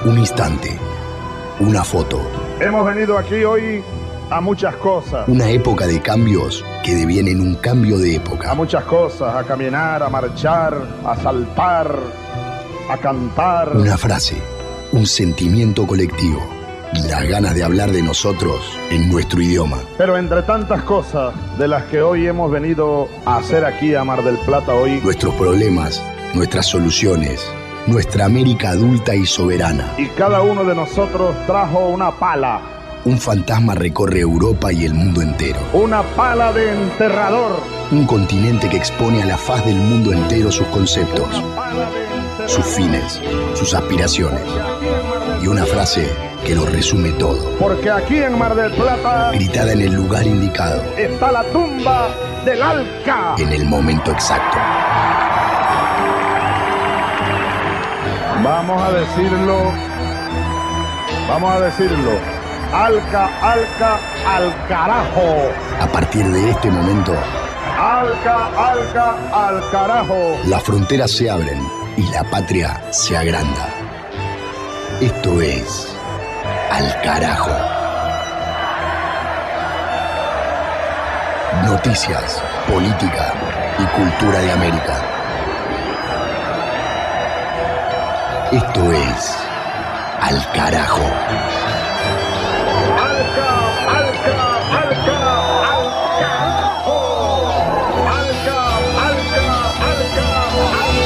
Un instante, una foto. Hemos venido aquí hoy a muchas cosas. Una época de cambios que devienen un cambio de época. A muchas cosas, a caminar, a marchar, a saltar, a cantar. Una frase, un sentimiento colectivo y las ganas de hablar de nosotros en nuestro idioma. Pero entre tantas cosas de las que hoy hemos venido a hacer aquí a Mar del Plata hoy, nuestros problemas, nuestras soluciones, nuestra América adulta y soberana. Y cada uno de nosotros trajo una pala. Un fantasma recorre Europa y el mundo entero. Una pala de enterrador. Un continente que expone a la faz del mundo entero sus conceptos, sus fines, sus aspiraciones. Y una frase que lo resume todo. Porque aquí en Mar del Plata, gritada en el lugar indicado, está la tumba del Alca. En el momento exacto. Vamos a decirlo. Alca, Alca, al carajo. A partir de este momento, Alca, Alca, al carajo. Las fronteras se abren y la patria se agranda. Esto es Al Carajo. Noticias, política y cultura de América. Esto es Al Carajo. Alca, Alca, Alca, al carajo. Alca, Alca, Alca, al carajo.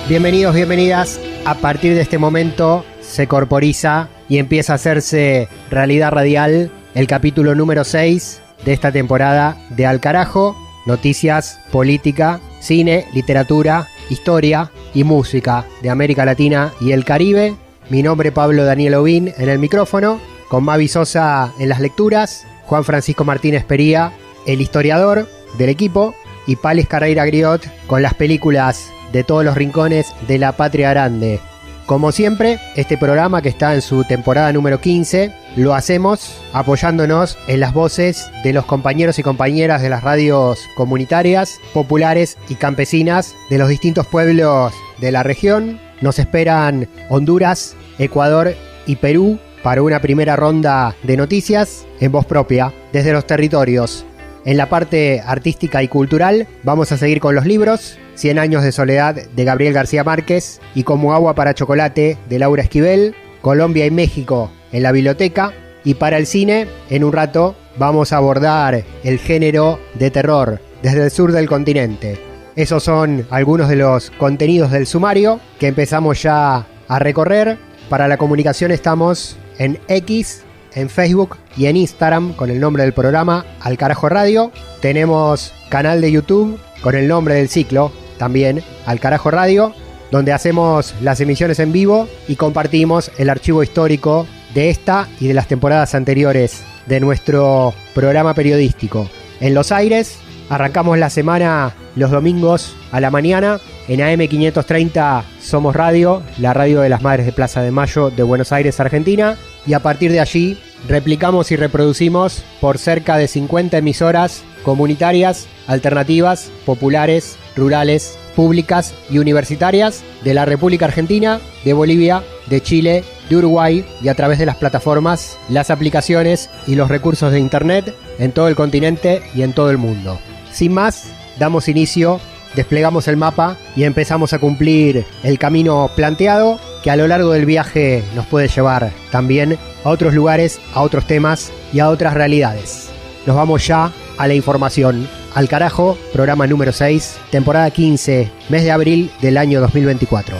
Bienvenidos, bienvenidas. A partir de este momento se corporiza y empieza a hacerse realidad radial el capítulo número 6 de esta temporada de Al Carajo. Noticias, política, cine, literatura, historia y música de América Latina y el Caribe. Mi nombre es Pablo Daniel Ovín en el micrófono, con Mavi Sosa en las lecturas, Juan Francisco Martínez Pería, el historiador del equipo, y Pales Carreira Griot con las películas de todos los rincones de la patria grande. Como siempre, este programa, que está en su temporada número 15, lo hacemos apoyándonos en las voces de los compañeros y compañeras de las radios comunitarias, populares y campesinas de los distintos pueblos de la región. Nos esperan Honduras, Ecuador y Perú para una primera ronda de noticias en voz propia desde los territorios. En la parte artística y cultural vamos a seguir con los libros: 100 años de soledad de Gabriel García Márquez y Como agua para chocolate de Laura Esquivel, Colombia y México en la biblioteca. Y para el cine, en un rato vamos a abordar el género de terror desde el sur del continente. Esos son algunos de los contenidos del sumario que empezamos ya a recorrer. Para la comunicación estamos en X, en Facebook y en Instagram con el nombre del programa Al Carajo Radio. Tenemos canal de YouTube con el nombre del ciclo también, Al Carajo Radio, donde hacemos las emisiones en vivo y compartimos el archivo histórico de esta y de las temporadas anteriores de nuestro programa periodístico. En Los Aires arrancamos la semana los domingos a la mañana en AM530 Somos Radio, la radio de las Madres de Plaza de Mayo de Buenos Aires, Argentina, y a partir de allí replicamos y reproducimos por cerca de 50 emisoras comunitarias, alternativas, populares, rurales, públicas y universitarias de la República Argentina, de Bolivia, de Chile, de Uruguay, y a través de las plataformas, las aplicaciones y los recursos de internet en todo el continente y en todo el mundo. Sin más, damos inicio, desplegamos el mapa y empezamos a cumplir el camino planteado, que a lo largo del viaje nos puede llevar también a otros lugares, a otros temas y a otras realidades. Nos vamos ya a la información. Al Carajo, programa número 6, temporada 15, mes de abril del año 2024.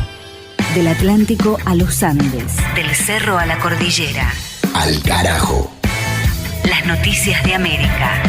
Del Atlántico a los Andes, del cerro a la cordillera. Al Carajo. Las noticias de América.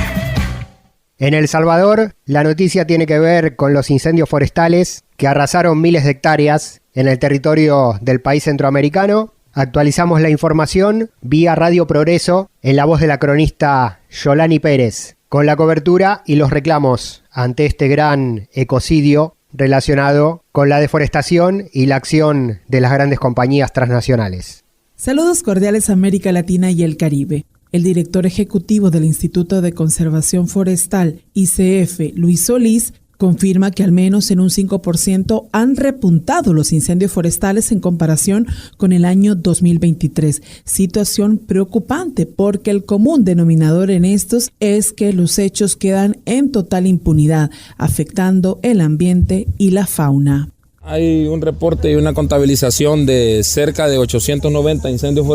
En El Salvador, la noticia tiene que ver con los incendios forestales que arrasaron miles de hectáreas en el territorio del país centroamericano. Actualizamos la información vía Radio Progreso en la voz de la cronista Yolani Pérez, con la cobertura y los reclamos ante este gran ecocidio relacionado con la deforestación y la acción de las grandes compañías transnacionales. Saludos cordiales a América Latina y el Caribe. El director ejecutivo del Instituto de Conservación Forestal, ICF, Luis Solís, confirma que al menos en un 5% han repuntado los incendios forestales en comparación con el año 2023. Situación preocupante porque el común denominador en estos es que los hechos quedan en total impunidad, afectando el ambiente y la fauna. Hay un reporte y una contabilización de cerca de 890 incendios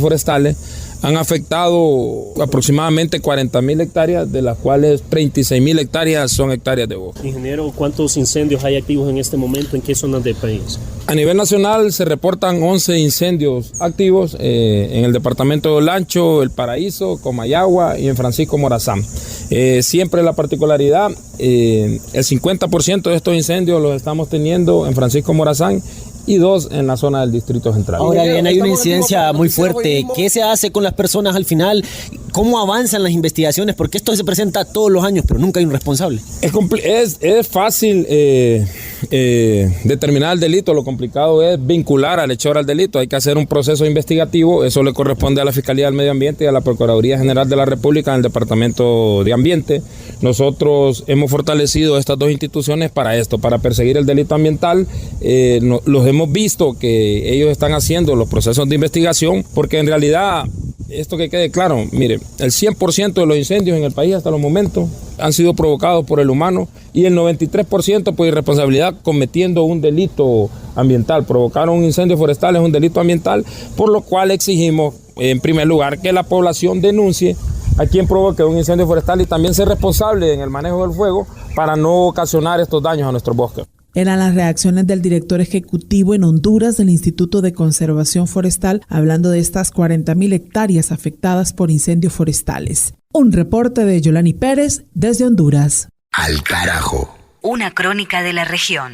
forestales. Han afectado aproximadamente 40.000 hectáreas, de las cuales 36.000 hectáreas son hectáreas de bosque. Ingeniero, ¿cuántos incendios hay activos en este momento? ¿En qué zonas del país? A nivel nacional se reportan 11 incendios activos en el departamento de Olancho, El Paraíso, Comayagua y en Francisco Morazán. Siempre la particularidad, el 50% de estos incendios los estamos teniendo en Francisco Morazán y 2 en la zona del Distrito Central. Ahora bien, hay una incidencia muy fuerte. ¿Qué se hace con las personas al final? ¿Cómo avanzan las investigaciones? Porque esto se presenta todos los años, pero nunca hay un responsable. Es fácil determinar el delito. Lo complicado es vincular al hechor al delito. Hay que hacer un proceso investigativo. Eso le corresponde a la Fiscalía del Medio Ambiente y a la Procuraduría General de la República en el Departamento de Ambiente. Nosotros hemos fortalecido estas dos instituciones para esto, para perseguir el delito ambiental. Los hemos visto que ellos están haciendo los procesos de investigación, porque en realidad, esto que quede claro, mire, el 100% de los incendios en el país hasta los momentos han sido provocados por el humano y el 93% por irresponsabilidad cometiendo un delito ambiental. Provocar un incendio forestal es un delito ambiental, por lo cual exigimos, en primer lugar, que la población denuncie a quien provoque un incendio forestal y también ser responsable en el manejo del fuego para no ocasionar estos daños a nuestros bosques. Eran las reacciones del director ejecutivo en Honduras del Instituto de Conservación Forestal, hablando de estas 40.000 hectáreas afectadas por incendios forestales. Un reporte de Yolani Pérez desde Honduras. Al carajo. Una crónica de la región.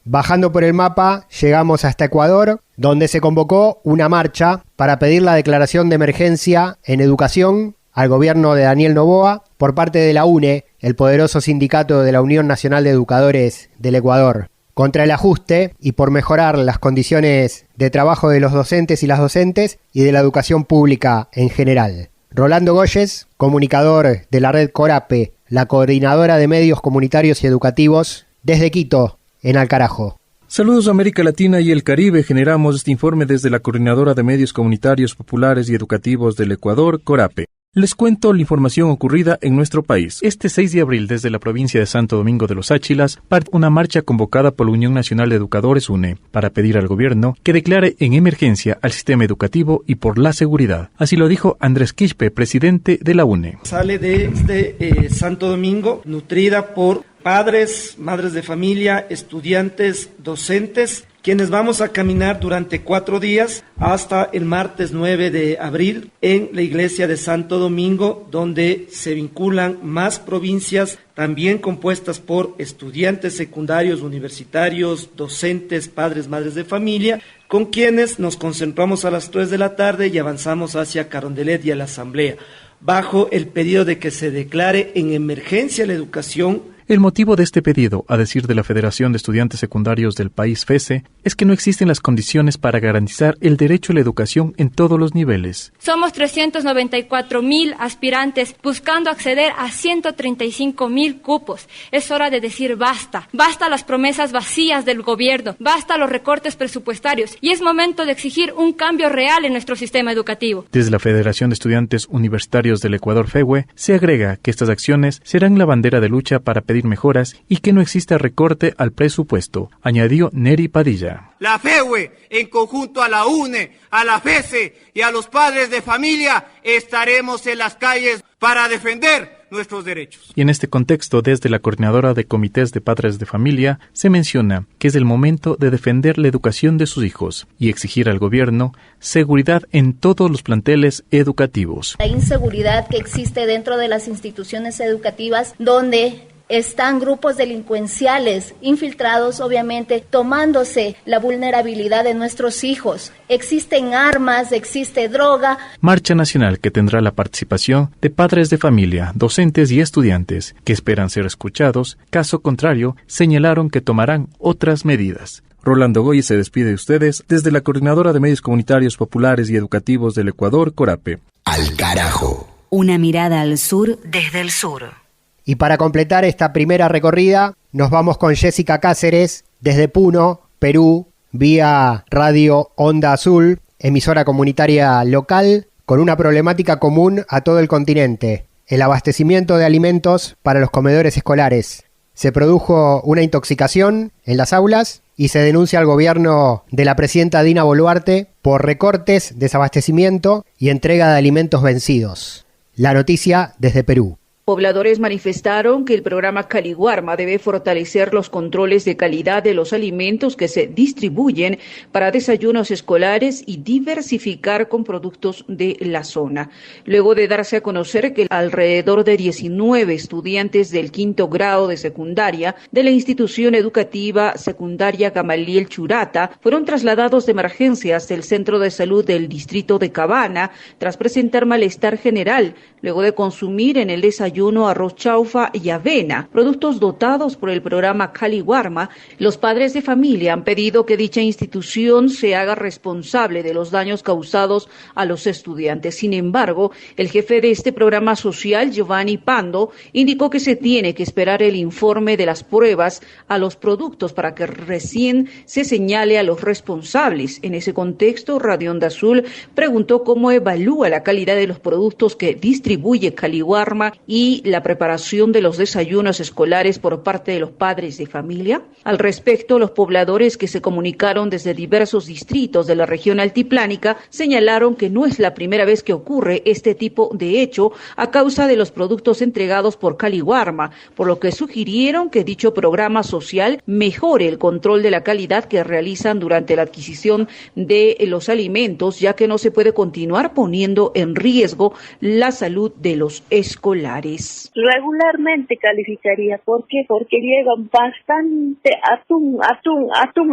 Bajando por el mapa, llegamos hasta Ecuador, donde se convocó una marcha para pedir la declaración de emergencia en educación al gobierno de Daniel Noboa por parte de la UNE, el poderoso sindicato de la Unión Nacional de Educadores del Ecuador, contra el ajuste y por mejorar las condiciones de trabajo de los docentes y las docentes y de la educación pública en general. Rolando Goyes, comunicador de la red Corape, la coordinadora de medios comunitarios y educativos, desde Quito, en Al Carajo. Saludos a América Latina y el Caribe. Generamos este informe desde la Coordinadora de Medios Comunitarios Populares y Educativos del Ecuador, Corape. Les cuento la información ocurrida en nuestro país. Este 6 de abril, desde la provincia de Santo Domingo de los Áchilas, parte una marcha convocada por la Unión Nacional de Educadores, UNE, para pedir al gobierno que declare en emergencia al sistema educativo y por la seguridad. Así lo dijo Andrés Quispe, presidente de la UNE. Sale desde Santo Domingo, nutrida por padres, madres de familia, estudiantes, docentes, quienes vamos a caminar durante 4 días hasta el martes 9 de abril en la iglesia de Santo Domingo, donde se vinculan más provincias, también compuestas por estudiantes secundarios, universitarios, docentes, padres, madres de familia, con quienes nos concentramos a las 3 de la tarde y avanzamos hacia Carondelet y a la Asamblea, bajo el pedido de que se declare en emergencia la educación. El motivo de este pedido, a decir de la Federación de Estudiantes Secundarios del país FESE, es que no existen las condiciones para garantizar el derecho a la educación en todos los niveles. Somos 394.000 aspirantes buscando acceder a 135.000 cupos. Es hora de decir basta. Basta las promesas vacías del gobierno. Basta los recortes presupuestarios. Y es momento de exigir un cambio real en nuestro sistema educativo. Desde la Federación de Estudiantes Universitarios del Ecuador, FEUE, se agrega que estas acciones serán la bandera de lucha para pedir mejoras y que no exista recorte al presupuesto, añadió Neri Padilla. La FEUE, en conjunto a la UNE, a la FESE y a los padres de familia, estaremos en las calles para defender nuestros derechos. Y en este contexto, desde la Coordinadora de Comités de Padres de Familia, se menciona que es el momento de defender la educación de sus hijos y exigir al gobierno seguridad en todos los planteles educativos. La inseguridad que existe dentro de las instituciones educativas, donde están grupos delincuenciales infiltrados, obviamente, tomándose la vulnerabilidad de nuestros hijos. Existen armas, existe droga. Marcha nacional que tendrá la participación de padres de familia, docentes y estudiantes, que esperan ser escuchados. Caso contrario, señalaron que tomarán otras medidas. Rolando Goyes se despide de ustedes desde la Coordinadora de Medios Comunitarios Populares y Educativos del Ecuador, Corape. Al carajo. Una mirada al sur desde el sur. Y para completar esta primera recorrida, nos vamos con Jessica Cáceres desde Puno, Perú, vía Radio Onda Azul, emisora comunitaria local, con una problemática común a todo el continente: el abastecimiento de alimentos para los comedores escolares. Se produjo una intoxicación en las aulas y se denuncia al gobierno de la presidenta Dina Boluarte por recortes, desabastecimiento y entrega de alimentos vencidos. La noticia desde Perú. Pobladores manifestaron que el programa Caliwarma debe fortalecer los controles de calidad de los alimentos que se distribuyen para desayunos escolares y diversificar con productos de la zona. Luego de darse a conocer que alrededor de 19 estudiantes del 5º grado de secundaria de la institución educativa secundaria Gamaliel Churata fueron trasladados de emergencia hasta el centro de salud del distrito de Cabana tras presentar malestar general, luego de consumir en el desayuno arroz chaufa y avena, productos dotados por el programa Caliwarma. Los padres de familia han pedido que dicha institución se haga responsable de los daños causados a los estudiantes. Sin embargo, el jefe de este programa social, Giovanni Pando, indicó que se tiene que esperar el informe de las pruebas a los productos para que recién se señale a los responsables. En ese contexto, Radio Onda Azul preguntó cómo evalúa la calidad de los productos que distribuye Caliwarma y la preparación de los desayunos escolares por parte de los padres de familia. Al respecto, los pobladores que se comunicaron desde diversos distritos de la región altiplánica señalaron que no es la primera vez que ocurre este tipo de hecho a causa de los productos entregados por Caliwarma, por lo que sugirieron que dicho programa social mejore el control de la calidad que realizan durante la adquisición de los alimentos, ya que no se puede continuar poniendo en riesgo la salud de los escolares. Regularmente calificaría. ¿Por qué? Porque llega bastante atún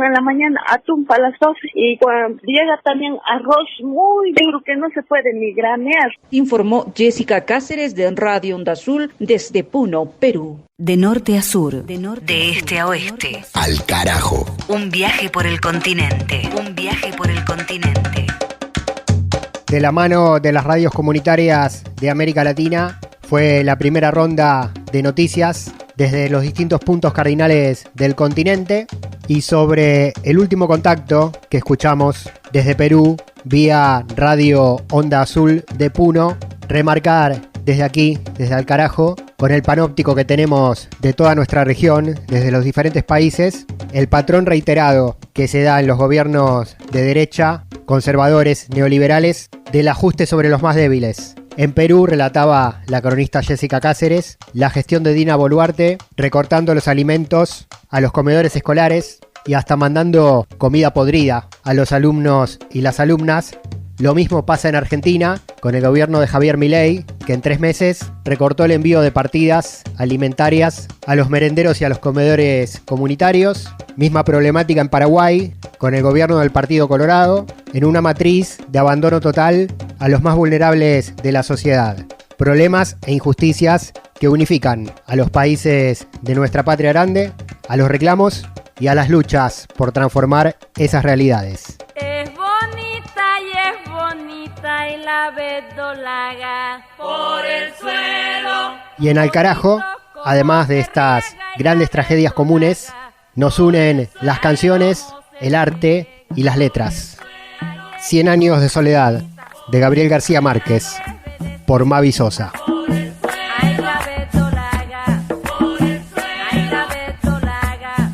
en la mañana, atún para las 12, y cuando llega también arroz muy duro que no se puede ni granear. Informó Jessica Cáceres de Radio Onda Azul desde Puno, Perú. De norte a sur, de este a oeste. Al carajo. Un viaje por el continente. De la mano de las radios comunitarias de América Latina, fue la primera ronda de noticias desde los distintos puntos cardinales del continente, y sobre el último contacto que escuchamos desde Perú vía Radio Onda Azul de Puno, remarcar desde aquí, desde Al Carajo, con el panóptico que tenemos de toda nuestra región, desde los diferentes países, el patrón reiterado que se da en los gobiernos de derecha, conservadores, neoliberales, del ajuste sobre los más débiles. En Perú, relataba la cronista Jessica Cáceres, la gestión de Dina Boluarte recortando los alimentos a los comedores escolares y hasta mandando comida podrida a los alumnos y las alumnas. Lo mismo pasa en Argentina con el gobierno de Javier Milei, que en 3 meses recortó el envío de partidas alimentarias a los merenderos y a los comedores comunitarios. Misma problemática en Paraguay con el gobierno del Partido Colorado, en una matriz de abandono total a los más vulnerables de la sociedad. Problemas e injusticias que unifican a los países de nuestra patria grande, a los reclamos y a las luchas por transformar esas realidades. Y la verdolaga por el suelo. Y en Al Carajo, además de estas grandes tragedias comunes, nos unen las canciones, el arte y las letras. 100 años de soledad, de Gabriel García Márquez, por Mavi Sosa.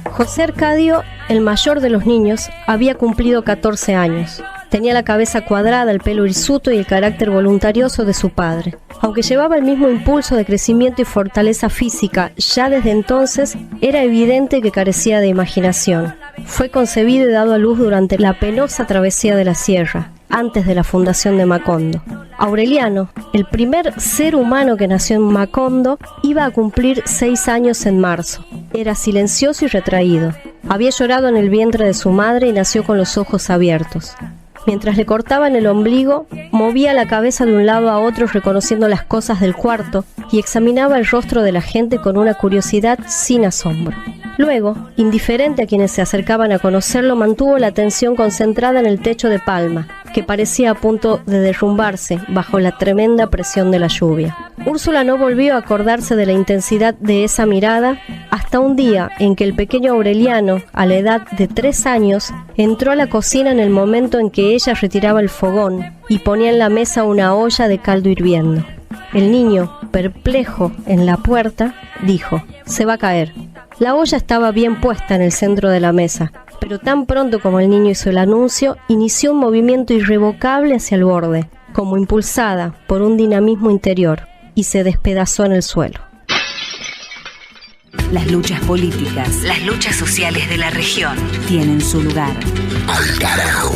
José Arcadio, el mayor de los niños, había cumplido 14 años. Tenía la cabeza cuadrada, el pelo hirsuto y el carácter voluntarioso de su padre. Aunque llevaba el mismo impulso de crecimiento y fortaleza física, ya desde entonces era evidente que carecía de imaginación. Fue concebido y dado a luz durante la penosa travesía de la sierra, antes de la fundación de Macondo. Aureliano, el primer ser humano que nació en Macondo, iba a cumplir 6 años en marzo. Era silencioso y retraído. Había llorado en el vientre de su madre y nació con los ojos abiertos. Mientras le cortaban el ombligo, movía la cabeza de un lado a otro reconociendo las cosas del cuarto y examinaba el rostro de la gente con una curiosidad sin asombro. Luego, indiferente a quienes se acercaban a conocerlo, mantuvo la atención concentrada en el techo de palma, que parecía a punto de derrumbarse bajo la tremenda presión de la lluvia. Úrsula no volvió a acordarse de la intensidad de esa mirada hasta un día en que el pequeño Aureliano, a la edad de 3 años, entró a la cocina en el momento en que ella retiraba el fogón y ponía en la mesa una olla de caldo hirviendo. El niño, perplejo en la puerta, dijo: «Se va a caer». La olla estaba bien puesta en el centro de la mesa, pero tan pronto como el niño hizo el anuncio, inició un movimiento irrevocable hacia el borde, como impulsada por un dinamismo interior, y se despedazó en el suelo. Las luchas políticas, las luchas sociales de la región tienen su lugar. Al carajo.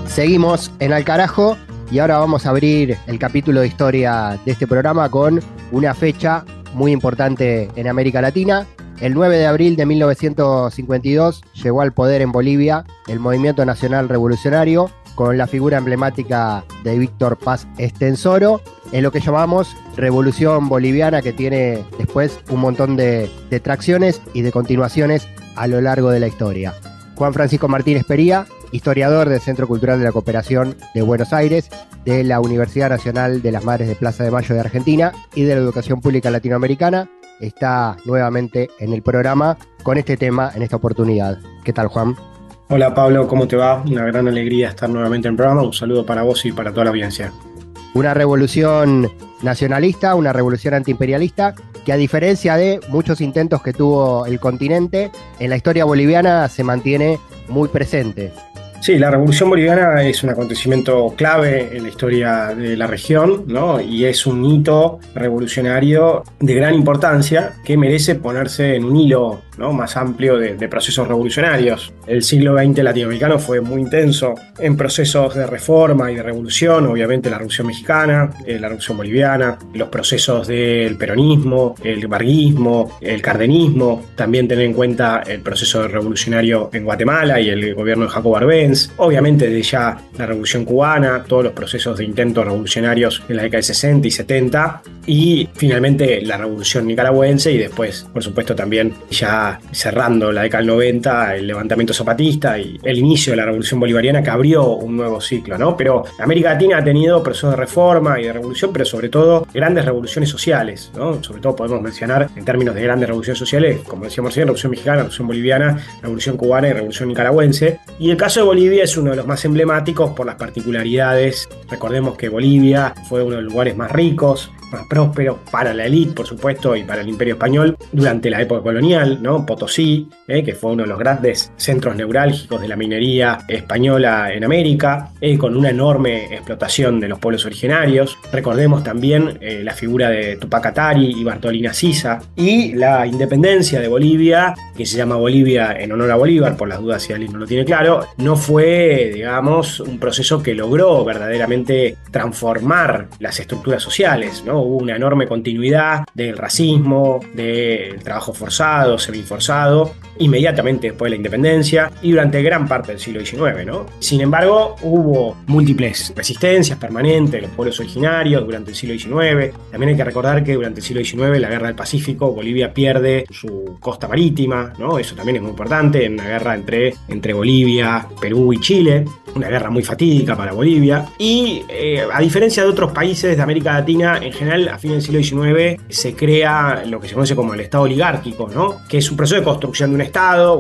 Seguimos en Al Carajo y ahora vamos a abrir el capítulo de historia de este programa con una fecha muy importante en América Latina. El 9 de abril de 1952 llegó al poder en Bolivia el Movimiento Nacional Revolucionario con la figura emblemática de Víctor Paz Estenssoro, en lo que llamamos Revolución Boliviana, que tiene después un montón de tracciones y de continuaciones a lo largo de la historia. Juan Francisco Martínez Pería, historiador del Centro Cultural de la Cooperación de Buenos Aires, de la Universidad Nacional de las Madres de Plaza de Mayo de Argentina y de la Educación Pública Latinoamericana, está nuevamente en el programa con este tema en esta oportunidad. ¿Qué tal, Juan? Hola Pablo, ¿cómo te va? Una gran alegría estar nuevamente en el programa. Un saludo para vos y para toda la audiencia. Una revolución nacionalista, una revolución antiimperialista, que a diferencia de muchos intentos que tuvo el continente, en la historia boliviana se mantiene muy presente. Sí, la Revolución Boliviana es un acontecimiento clave en la historia de la región, ¿no? Y es un hito revolucionario de gran importancia que merece ponerse en un hilo, ¿no?, más amplio de procesos revolucionarios. El siglo XX latinoamericano fue muy intenso en procesos de reforma y de revolución, obviamente la Revolución Mexicana, la Revolución Boliviana, los procesos del peronismo, el varguismo, el cardenismo, también tener en cuenta el proceso revolucionario en Guatemala y el gobierno de Jacobo Arbenz. Obviamente desde ya la Revolución Cubana, todos los procesos de intentos revolucionarios en la década de 60 y 70 y finalmente la Revolución Nicaragüense y después, por supuesto, también ya cerrando la década del 90, el levantamiento zapatista y el inicio de la Revolución Bolivariana que abrió un nuevo ciclo, ¿no? Pero América Latina ha tenido procesos de reforma y de revolución, pero sobre todo grandes revoluciones sociales, ¿no? Sobre todo podemos mencionar en términos de grandes revoluciones sociales, como decíamos recién, Revolución Mexicana, Revolución Boliviana, Revolución Cubana y Revolución Nicaragüense. Y el caso de Bolivia es uno de los más emblemáticos por las particularidades. Recordemos que Bolivia fue uno de los lugares más ricos, más prósperos para la élite, por supuesto, y para el Imperio Español durante la época colonial, ¿no? Potosí, que fue uno de los grandes centros neurálgicos de la minería española en América, con una enorme explotación de los pueblos originarios. Recordemos también la figura de Tupac Katari y Bartolina Sisa y la independencia de Bolivia, que se llama Bolivia en honor a Bolívar, por las dudas si alguien no lo tiene claro, no fue, digamos, un proceso que logró verdaderamente transformar las estructuras sociales, ¿no? Hubo una enorme continuidad del racismo, del trabajo forzado, semiforzado, inmediatamente después de la independencia y durante gran parte del siglo XIX, ¿no? Sin embargo, hubo múltiples resistencias permanentes de los pueblos originarios durante el siglo XIX. También hay que recordar que durante el siglo XIX, la Guerra del Pacífico, Bolivia pierde su costa marítima, ¿no? Eso también es muy importante, en una guerra entre Bolivia, Perú y Chile, una guerra muy fatídica para Bolivia. Y a diferencia de otros países de América Latina, en general, a fines del siglo XIX se crea lo que se conoce como el Estado oligárquico, ¿no? Que es un proceso de construcción de un Estado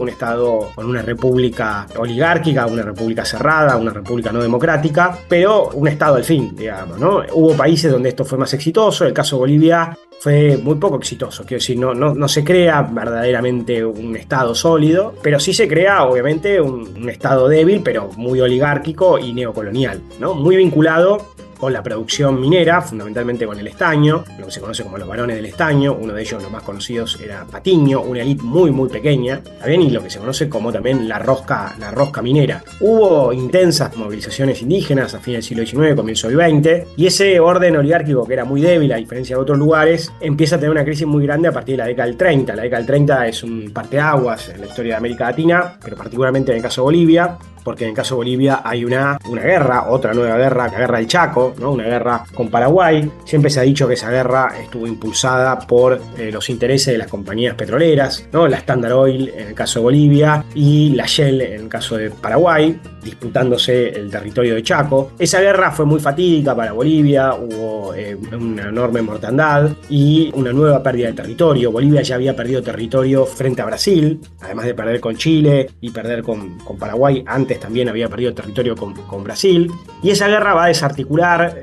con una república oligárquica, una república cerrada, una república no democrática, pero un Estado al fin, digamos, ¿no? Hubo países donde esto fue más exitoso, el caso de Bolivia fue muy poco exitoso, quiero decir, no se crea verdaderamente un Estado sólido, pero sí se crea obviamente un Estado débil, pero muy oligárquico y neocolonial, ¿no? Muy vinculado con la producción minera, fundamentalmente con el estaño, lo que se conoce como los varones del estaño. Uno de ellos, los más conocidos, era Patiño, una élite muy muy pequeña, ¿también? Y lo que se conoce como también la rosca minera. Hubo intensas movilizaciones indígenas a fines del siglo XIX, comienzo del XX, y ese orden oligárquico, que era muy débil a diferencia de otros lugares, empieza a tener una crisis muy grande a partir de la década del 30. La década del 30 es un parteaguas en la historia de América Latina, pero particularmente en el caso de Bolivia, porque en el caso de Bolivia hay una guerra, otra nueva guerra, la guerra del Chaco, ¿no? Una guerra con Paraguay. Siempre se ha dicho que esa guerra estuvo impulsada por los intereses de las compañías petroleras, ¿no? La Standard Oil en el caso de Bolivia y la Shell en el caso de Paraguay, disputándose el territorio de Chaco. Esa guerra fue muy fatídica para Bolivia, hubo una enorme mortandad y una nueva pérdida de territorio. Bolivia ya había perdido territorio frente a Brasil, además de perder con Chile y perder con Paraguay, antes también había perdido territorio con Brasil. Y esa guerra va a desarticular,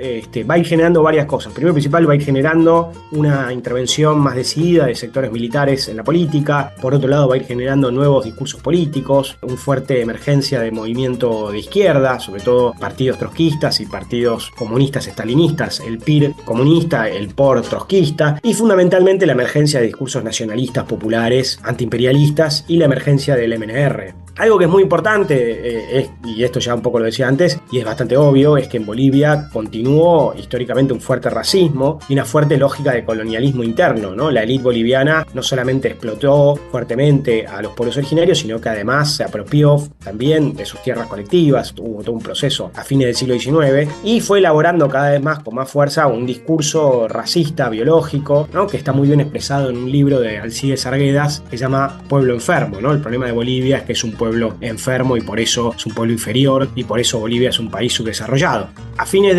va a ir generando varias cosas. Primero y principal, va a ir generando una intervención más decidida de sectores militares en la política. Por otro lado, va a ir generando nuevos discursos políticos, una fuerte emergencia de movimiento de izquierda, sobre todo partidos trotskistas y partidos comunistas estalinistas, el PIR comunista, el POR trotskista, y fundamentalmente la emergencia de discursos nacionalistas populares, antiimperialistas, y la emergencia del MNR. Algo que es muy importante, y esto ya un poco lo decía antes, y es bastante obvio, es que en Bolivia continuó históricamente un fuerte racismo y una fuerte lógica de colonialismo interno, ¿no? La élite boliviana no solamente explotó fuertemente a los pueblos originarios, sino que además se apropió también de sus tierras colectivas. Hubo todo un proceso a fines del siglo XIX y fue elaborando cada vez más, con más fuerza, un discurso racista, biológico, ¿no? Que está muy bien expresado en un libro de Alcides Arguedas que se llama Pueblo Enfermo, ¿no? El problema de Bolivia es que es un pueblo enfermo y por eso es un pueblo inferior y por eso Bolivia es un país subdesarrollado. A comienzo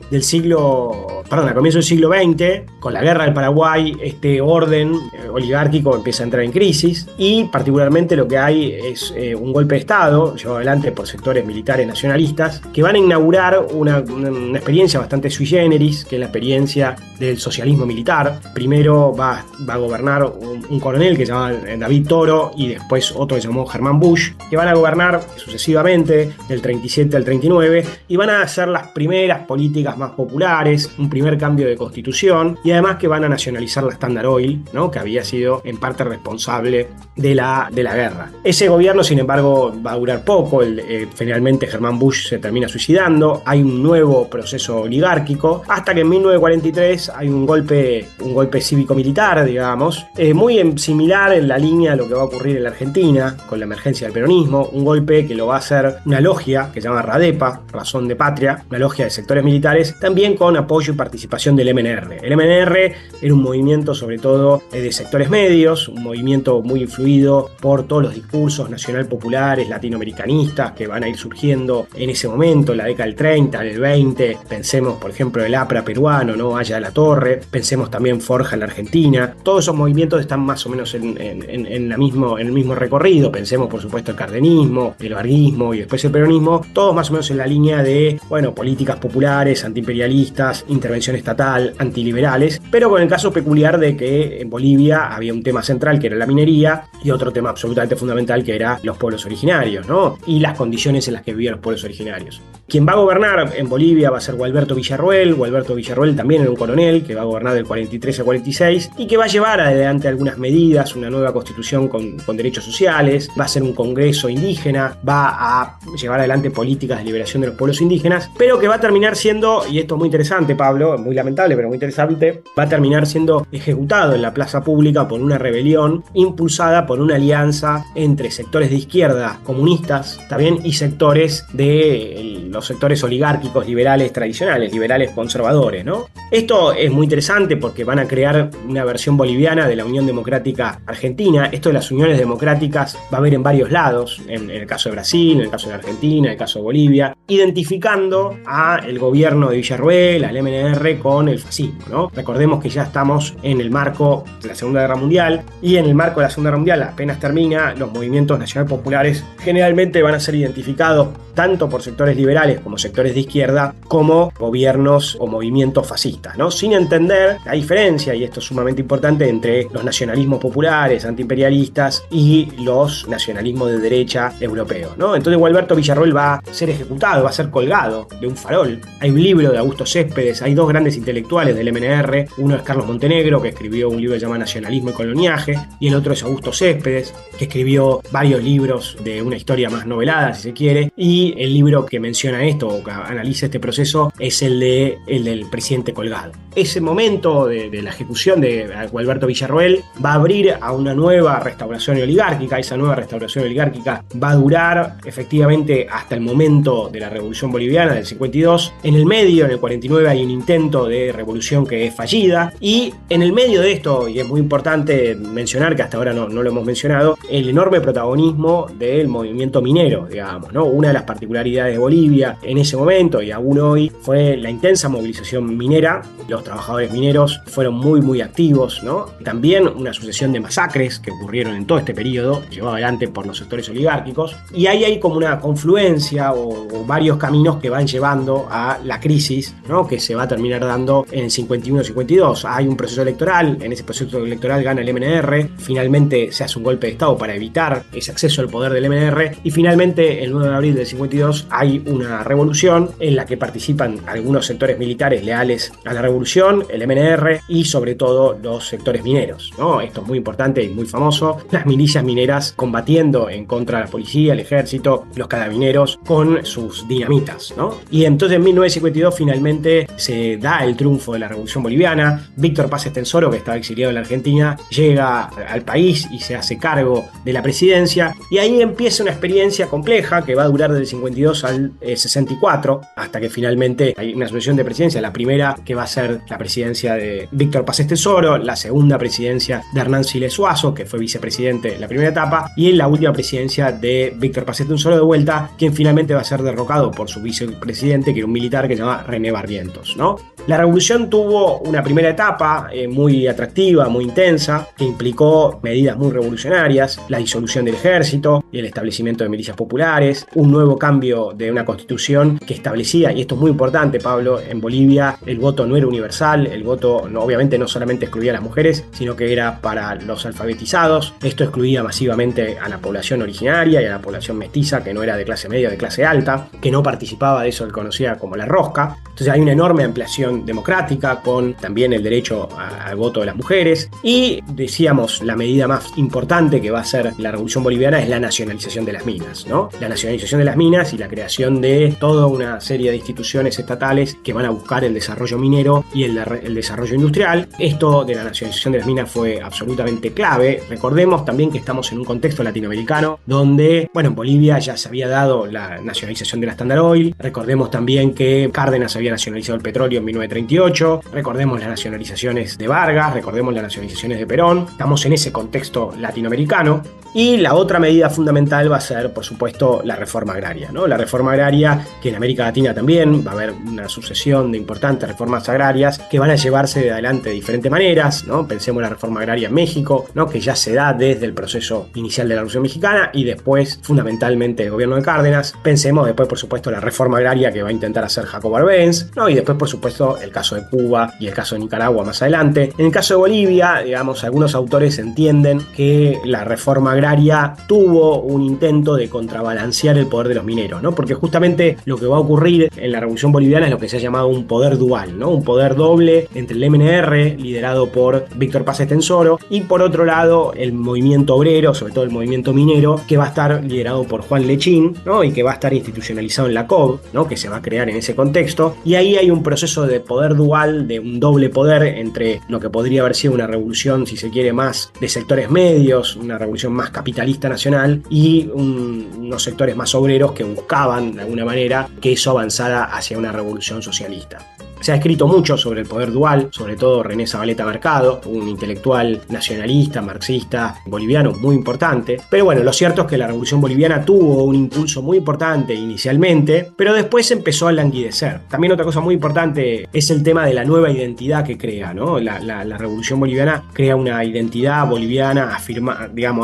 del siglo XX, con la guerra del Paraguay, este orden oligárquico empieza a entrar en crisis y particularmente lo que hay es un golpe de Estado llevado adelante por sectores militares nacionalistas que van a inaugurar una experiencia bastante sui generis, que es la experiencia del socialismo militar. Primero va a gobernar un coronel que se llama David Toro y después otro que se llamó Germán Bush, que van a gobernar sucesivamente del 37 al 39 y van a hacer las primeras políticas más populares, un primer cambio de constitución y además que van a nacionalizar la Standard Oil, ¿no? Que había sido en parte responsable de la guerra. Ese gobierno, sin embargo, va a durar poco. Finalmente Germán Bush se termina suicidando, hay un nuevo proceso oligárquico hasta que en 1943 hay un golpe cívico-militar, digamos, muy similar en la línea de lo que va a ocurrir en la Argentina con la emergencia del peronismo, un golpe que lo va a hacer una logia que se llama RADEPA, Razón de Patria, una logia de sectores militares, también con apoyo y participación del MNR. El MNR era un movimiento sobre todo de sectores medios, un movimiento muy influido por todos los discursos nacional populares, latinoamericanistas que van a ir surgiendo en ese momento, en la década del 30, del 20. Pensemos, por ejemplo, el APRA peruano, ¿no? Haya de la Torre, pensemos también Forja en la Argentina. Todos esos movimientos están más o menos en el mismo recorrido. Pensemos, por supuesto, el cardenismo, el varguismo y después el peronismo, todos más o menos en la línea de, políticas populares, antiimperialistas, intervención estatal, antiliberales, pero con el caso peculiar de que en Bolivia había un tema central que era la minería y otro tema absolutamente fundamental que era los pueblos originarios, ¿no? Y las condiciones en las que vivían los pueblos originarios. Quien va a gobernar en Bolivia va a ser Gualberto Villarroel. Gualberto Villarroel también era un coronel que va a gobernar del 43 al 46 y que va a llevar adelante algunas medidas, una nueva constitución con derechos sociales, va a ser un congreso indígena, va a llevar adelante políticas de liberación de los pueblos indígenas, pero que va a terminar siendo, y esto es muy interesante, Pablo, muy lamentable pero muy interesante, va a terminar siendo ejecutado en la plaza pública por una rebelión impulsada por una alianza entre sectores de izquierda comunistas también y sectores de los sectores oligárquicos liberales tradicionales, liberales conservadores, ¿no? Esto es muy interesante porque van a crear una versión boliviana de la Unión Democrática Argentina. Esto de las uniones democráticas va a haber en varios lados, en el caso de Brasil, en el caso de Argentina, en el caso de Bolivia, identificando a el gobierno de Villarroel, al MNR con el fascismo, ¿no? Recordemos que ya estamos en el marco de la Segunda Guerra Mundial y en el marco de la Segunda Guerra Mundial apenas termina, los movimientos nacional populares generalmente van a ser identificados tanto por sectores liberales como sectores de izquierda como gobiernos o movimientos fascistas, ¿no? Sin entender la diferencia, y esto es sumamente importante, entre los nacionalismos populares, antiimperialistas y los nacionalismos de derecha europeos, ¿no? Entonces Gualberto Villarroel va a ser ejecutado, va a ser colgado de un farol. Hay un libro de Augusto Céspedes, hay dos dos grandes intelectuales del MNR. Uno es Carlos Montenegro, que escribió un libro llamado Nacionalismo y Coloniaje, y el otro es Augusto Céspedes, que escribió varios libros de una historia más novelada, si se quiere, y el libro que menciona esto o que analiza este proceso es el del presidente colgado. Ese momento de la ejecución de Gualberto Villarroel va a abrir a una nueva restauración oligárquica. Esa nueva restauración oligárquica va a durar efectivamente hasta el momento de la Revolución Boliviana del 52. En el medio, en el 49, hay un intento de revolución que es fallida, y en el medio de esto, y es muy importante mencionar que hasta ahora no lo hemos mencionado, el enorme protagonismo del movimiento minero, digamos, ¿no? Una de las particularidades de Bolivia en ese momento y aún hoy fue la intensa movilización minera. Los trabajadores mineros fueron muy activos, ¿no? También una sucesión de masacres que ocurrieron en todo este periodo, llevado adelante por los sectores oligárquicos, y ahí hay como una confluencia o varios caminos que van llevando a la crisis, ¿no? Que se va a terminar dando en el 51-52. Hay un proceso electoral, en ese proceso electoral gana el MNR, finalmente se hace un golpe de Estado para evitar ese acceso al poder del MNR, y finalmente el 9 de abril del 52 hay una revolución en la que participan algunos sectores militares leales a la revolución, el MNR y sobre todo los sectores mineros, ¿no? Esto es muy importante y muy famoso, las milicias mineras combatiendo en contra de la policía, el ejército, los carabineros con sus dinamitas, ¿no? Y entonces en 1952 finalmente se da el triunfo de la Revolución Boliviana. Víctor Paz Estenssoro, que estaba exiliado en la Argentina, llega al país y se hace cargo de la presidencia, y ahí empieza una experiencia compleja que va a durar del 52 al 64, hasta que finalmente hay una sucesión de presidencias. La primera que va a ser la presidencia de Víctor Paz Estenssoro, la segunda presidencia de Hernán Siles Suazo, que fue vicepresidente en la primera etapa, y en la última presidencia de Víctor Paz Estenssoro de vuelta, quien finalmente va a ser derrocado por su vicepresidente, que era un militar que se llama René Barrientos, ¿no? La revolución tuvo una primera etapa muy atractiva, muy intensa, que implicó medidas muy revolucionarias, la disolución del ejército y el establecimiento de milicias populares, un nuevo cambio de una constitución que establecía, y esto es muy importante, Pablo, en Bolivia el voto no era universal, el voto obviamente no solamente excluía a las mujeres, sino que era para los alfabetizados. Esto excluía masivamente a la población originaria y a la población mestiza, que no era de clase media o de clase alta, que no participaba de eso que conocía como la rosca. Entonces hay una enorme ampliación democrática con también el derecho al voto de las mujeres, y decíamos la medida más importante que va a ser la Revolución Boliviana es la nacionalización de las minas, ¿no? La nacionalización de las minas y la creación de toda una serie de instituciones estatales que van a buscar el desarrollo minero y el desarrollo industrial. Esto de la nacionalización de las minas fue absolutamente clave. Recordemos también que estamos en un contexto latinoamericano donde, bueno, en Bolivia ya se había dado la nacionalización de la Standard Oil. Recordemos también que Cárdenas había nacionalizado el petróleo en 1938. Recordemos las nacionalizaciones de Vargas, recordemos las nacionalizaciones de Perón. Estamos en ese contexto latinoamericano. Y la otra medida fundamental va a ser, por supuesto, la reforma agraria, ¿no? La reforma agraria, que en América Latina también va a haber una sucesión de importantes reformas agrarias que van a llevarse adelante de diferentes maneras, ¿no? Pensemos en la reforma agraria en México, ¿no? Que ya se da desde el proceso inicial de la Revolución Mexicana y después, fundamentalmente, el gobierno de Cárdenas. Pensemos después, por supuesto, la reforma agraria que va a intentar hacer Jacobo Arbenz, ¿no? Y después, por supuesto, el caso de Cuba y el caso de Nicaragua más adelante. En el caso de Bolivia, digamos, algunos autores entienden que la reforma agraria tuvo un intento de contrabalancear el poder de los mineros, ¿no? Porque justamente lo que va a ocurrir en la Revolución Boliviana es lo que se ha llamado un poder dual, ¿no? Un poder doble entre el MNR, liderado por Víctor Paz Estenssoro, y por otro lado el movimiento obrero, sobre todo el movimiento minero, que va a estar liderado por Juan Lechín, ¿no? Y que va a estar institucionalizado en la COB, ¿no? Que se va a crear en ese contexto. Y ahí hay un proceso de poder dual, de un doble poder entre lo que podría haber sido una revolución, si se quiere, más de sectores medios, una revolución más capitalista nacional, y unos sectores más obreros que buscaban de alguna manera que eso avanzara hacia una revolución socialista. Se ha escrito mucho sobre el poder dual, sobre todo René Zabaleta Mercado, un intelectual nacionalista, marxista, boliviano muy importante. Pero bueno, lo cierto es que la Revolución Boliviana tuvo un impulso muy importante inicialmente, pero después empezó a languidecer. También otra cosa muy importante es el tema de la nueva identidad que crea, ¿no? La Revolución Boliviana crea una identidad boliviana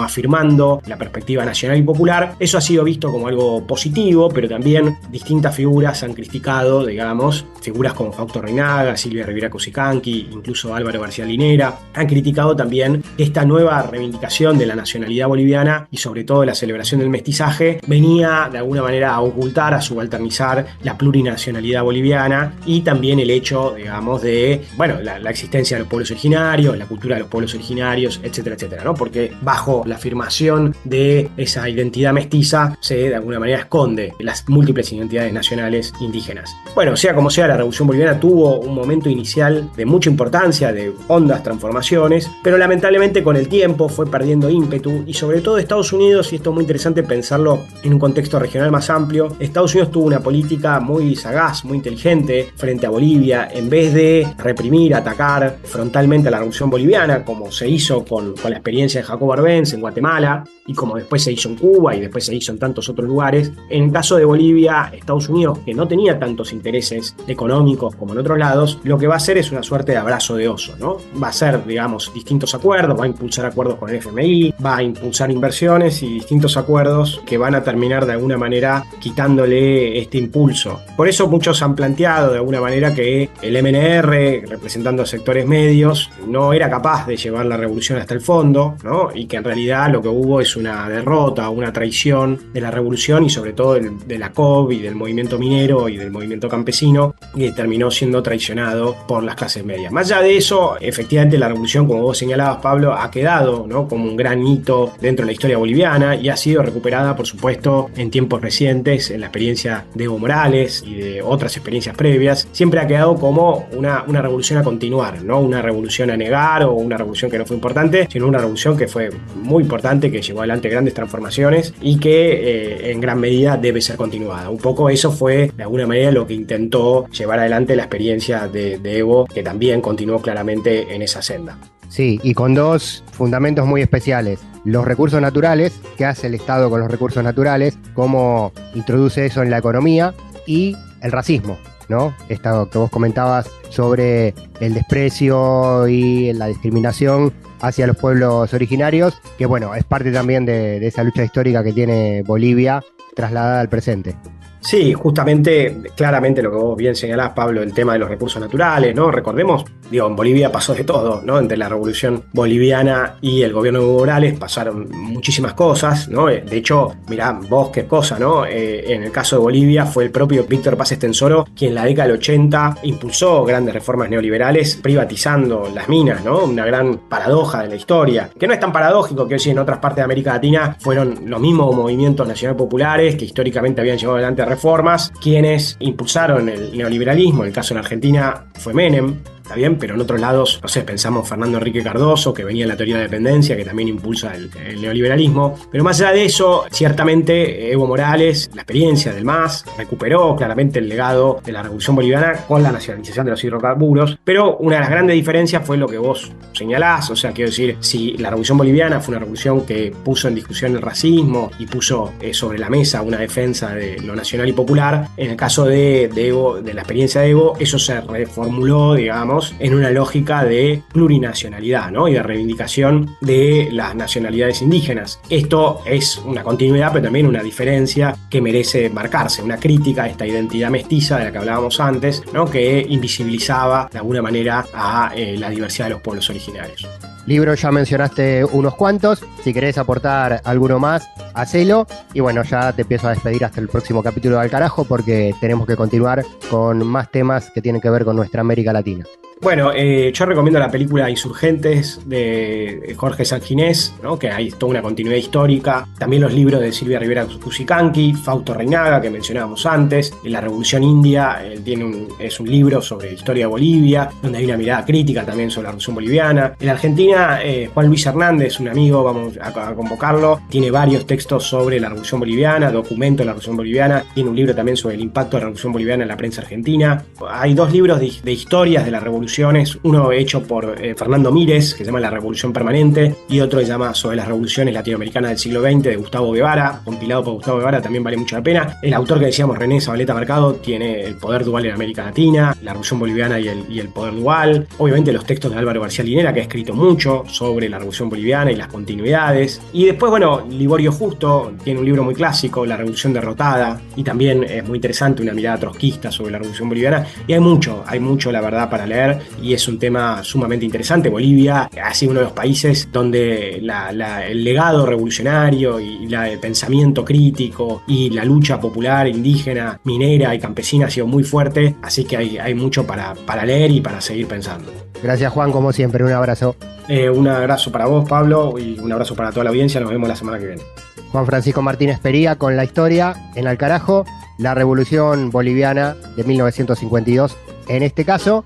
afirmando la perspectiva nacional y popular. Eso ha sido visto como algo positivo, pero también distintas figuras han criticado, digamos, figuras como Fausto Reinaga, Silvia Rivera Cusicanqui, incluso Álvaro García Linera, han criticado también que esta nueva reivindicación de la nacionalidad boliviana y sobre todo la celebración del mestizaje venía de alguna manera a ocultar, a subalternizar la plurinacionalidad boliviana y también el hecho, digamos, de, bueno, la existencia de los pueblos originarios, la cultura de los pueblos originarios, etcétera, etcétera, ¿no? Porque bajo la afirmación de esa identidad mestiza se de alguna manera esconde las múltiples identidades nacionales indígenas. Bueno, sea como sea, la Revolución Boliviana tuvo un momento inicial de mucha importancia, de hondas transformaciones, pero lamentablemente con el tiempo fue perdiendo ímpetu y sobre todo Estados Unidos, y esto es muy interesante pensarlo en un contexto regional más amplio, Estados Unidos tuvo una política muy sagaz, muy inteligente frente a Bolivia. En vez de reprimir, atacar frontalmente a la Revolución Boliviana, como se hizo con la experiencia de Jacobo Arbenz en Guatemala y como después se hizo en Cuba y después se hizo en tantos otros lugares, en el caso de Bolivia, Estados Unidos, que no tenía tantos intereses económicos como en otros lados, lo que va a hacer es una suerte de abrazo de oso, ¿no? Va a hacer, digamos, distintos acuerdos, va a impulsar acuerdos con el FMI, va a impulsar inversiones y distintos acuerdos que van a terminar de alguna manera quitándole este impulso. Por eso muchos han planteado de alguna manera que el MNR, representando sectores medios, no era capaz de llevar la revolución hasta el fondo, ¿no? Y que en realidad lo que hubo es una derrota, una traición de la revolución y sobre todo de la COB y del movimiento minero y del movimiento campesino, que terminó siendo traicionado por las clases medias. Más allá de eso, efectivamente la revolución, como vos señalabas, Pablo, ha quedado, ¿no?, como un gran hito dentro de la historia boliviana y ha sido recuperada, por supuesto, en tiempos recientes, en la experiencia de Evo Morales y de otras experiencias previas. Siempre ha quedado como una revolución a continuar, no una revolución a negar o una revolución que no fue importante, sino una revolución que fue muy importante, que llevó adelante grandes transformaciones y que en gran medida debe ser continuada. Un poco eso fue de alguna manera lo que intentó llevar adelante la experiencia de Evo, que también continuó claramente en esa senda. Sí, y con dos fundamentos muy especiales. Los recursos naturales, qué hace el Estado con los recursos naturales, cómo introduce eso en la economía, y el racismo, ¿no? Esto que vos comentabas sobre el desprecio y la discriminación hacia los pueblos originarios, que bueno, es parte también de esa lucha histórica que tiene Bolivia trasladada al presente. Sí, justamente, claramente lo que vos bien señalás, Pablo, el tema de los recursos naturales, ¿no? Recordemos, digo, en Bolivia pasó de todo, ¿no? Entre la revolución boliviana y el gobierno de Evo Morales pasaron muchísimas cosas, ¿no? De hecho, mirá vos qué cosa, ¿no? En el caso de Bolivia fue el propio Víctor Paz Estenssoro quien en la década del 80 impulsó grandes reformas neoliberales privatizando las minas, ¿no? Una gran paradoja de la historia, que no es tan paradójico que hoy en otras partes de América Latina fueron los mismos movimientos nacional populares que históricamente habían llevado adelante reformas, quienes impulsaron el neoliberalismo. En el caso de la Argentina fue Menem, está bien, pero en otros lados, no sé, pensamos Fernando Enrique Cardoso, que venía en la teoría de la dependencia, que también impulsa el neoliberalismo. Pero más allá de eso, ciertamente Evo Morales, la experiencia del MAS, recuperó claramente el legado de la Revolución Boliviana con la nacionalización de los hidrocarburos, pero una de las grandes diferencias fue lo que vos señalás, o sea, quiero decir, si la Revolución Boliviana fue una revolución que puso en discusión el racismo y puso sobre la mesa una defensa de lo nacional y popular, en el caso de Evo, de la experiencia de Evo, eso se reformuló, digamos, en una lógica de plurinacionalidad, ¿no? Y de reivindicación de las nacionalidades indígenas. Esto es una continuidad, pero también una diferencia que merece marcarse, una crítica a esta identidad mestiza de la que hablábamos antes, ¿no? Que invisibilizaba de alguna manera a la diversidad de los pueblos originarios. Libros ya mencionaste unos cuantos, si querés aportar alguno más, hacelo. Y bueno, ya te empiezo a despedir hasta el próximo capítulo de Al Carajo, porque tenemos que continuar con más temas que tienen que ver con nuestra América Latina. Bueno, yo recomiendo la película Insurgentes de Jorge Sanginés, ¿no? Que hay toda una continuidad histórica. También los libros de Silvia Rivera Cusicanqui, Fausto Reinaga, que mencionábamos antes. La Revolución India es un libro sobre historia de Bolivia, donde hay una mirada crítica también sobre la Revolución Boliviana. En Argentina, Juan Luis Hernández, un amigo, vamos a convocarlo, tiene varios textos sobre la Revolución Boliviana, documento de la Revolución Boliviana. Tiene un libro también sobre el impacto de la Revolución Boliviana en la prensa argentina. Hay dos libros de historias de la Revolución revoluciones, uno hecho por Fernando Mírez, que se llama La Revolución Permanente, y otro que se llama Sobre las revoluciones latinoamericanas del siglo XX, de Gustavo Guevara, compilado por Gustavo Guevara, también vale mucho la pena. El autor que decíamos, René Zabaleta Mercado, tiene El poder dual en América Latina, La Revolución Boliviana y el poder dual. Obviamente los textos de Álvaro García Linera, que ha escrito mucho sobre la Revolución Boliviana y las continuidades. Y después, bueno, Liborio Justo tiene un libro muy clásico, La Revolución Derrotada, y también es muy interesante, una mirada trotskista sobre la Revolución Boliviana. Y hay mucho, la verdad, para leer, y es un tema sumamente interesante. Bolivia ha sido uno de los países donde el legado revolucionario y el pensamiento crítico y la lucha popular, indígena, minera y campesina ha sido muy fuerte, así que hay mucho para leer y para seguir pensando. Gracias, Juan, como siempre, un abrazo. Un abrazo para vos, Pablo, y un abrazo para toda la audiencia. Nos vemos la semana que viene. Juan Francisco Martínez Pería con la historia en Al Carajo, la Revolución Boliviana de 1952. En este caso,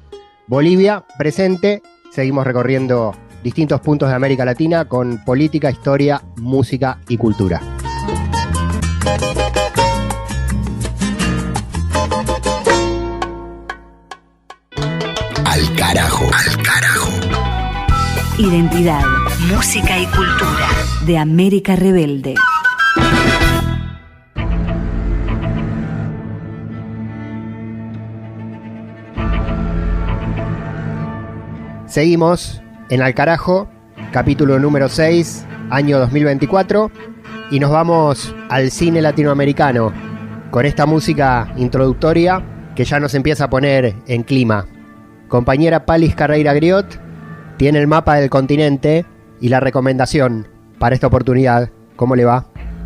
Bolivia presente. Seguimos recorriendo distintos puntos de América Latina con política, historia, música y cultura. Al Carajo. Al Carajo. Identidad, música y cultura de América Rebelde. Seguimos en Al Carajo, capítulo número 6, año 2024, y nos vamos al cine latinoamericano con esta música introductoria que ya nos empieza a poner en clima. Compañera Palis Carreira Griot tiene el mapa del continente y la recomendación para esta oportunidad. ¿Cómo le va?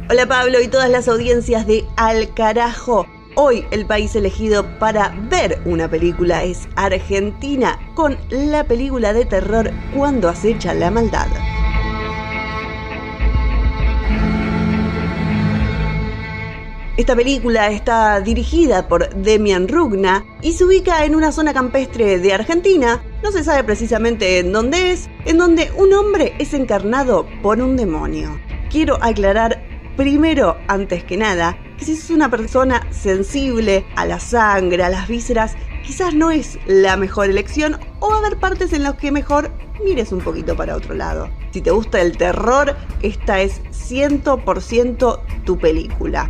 Hola Pablo y todas las audiencias de Al Carajo. Hoy el país elegido para ver una película es Argentina, con la película de terror Cuando acecha la maldad. Esta película está dirigida por Demian Rugna y se ubica en una zona campestre de Argentina. No se sabe precisamente en dónde es, en donde un hombre es encarnado por un demonio. Quiero aclarar primero, antes que nada, que si sos una persona sensible a la sangre, a las vísceras, quizás no es la mejor elección, o va a haber partes en las que mejor mires un poquito para otro lado. Si te gusta el terror, esta es 100% tu película.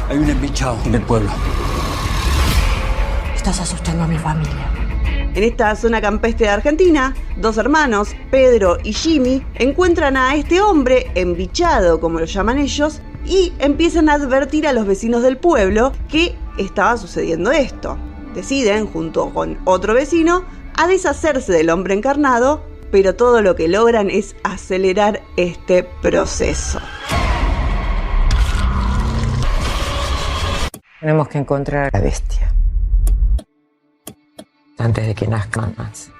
Hay un embichado en el pueblo. Estás asustando a mi familia. En esta zona campestre de Argentina, dos hermanos, Pedro y Jimmy, encuentran a este hombre, embichado como lo llaman ellos, y empiezan a advertir a los vecinos del pueblo que estaba sucediendo esto. Deciden, junto con otro vecino, a deshacerse del hombre encarnado, pero todo lo que logran es acelerar este proceso. Tenemos que encontrar a la bestia antes de que nazca más.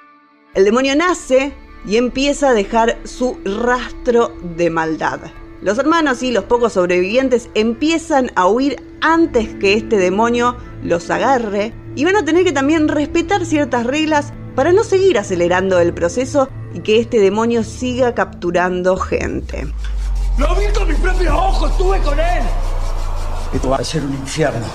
El demonio nace y empieza a dejar su rastro de maldad. Los hermanos y los pocos sobrevivientes empiezan a huir antes que este demonio los agarre, y van a tener que también respetar ciertas reglas para no seguir acelerando el proceso y que este demonio siga capturando gente. ¡Lo vi con mis propios ojos! ¡Estuve con él! Esto va a ser un infierno.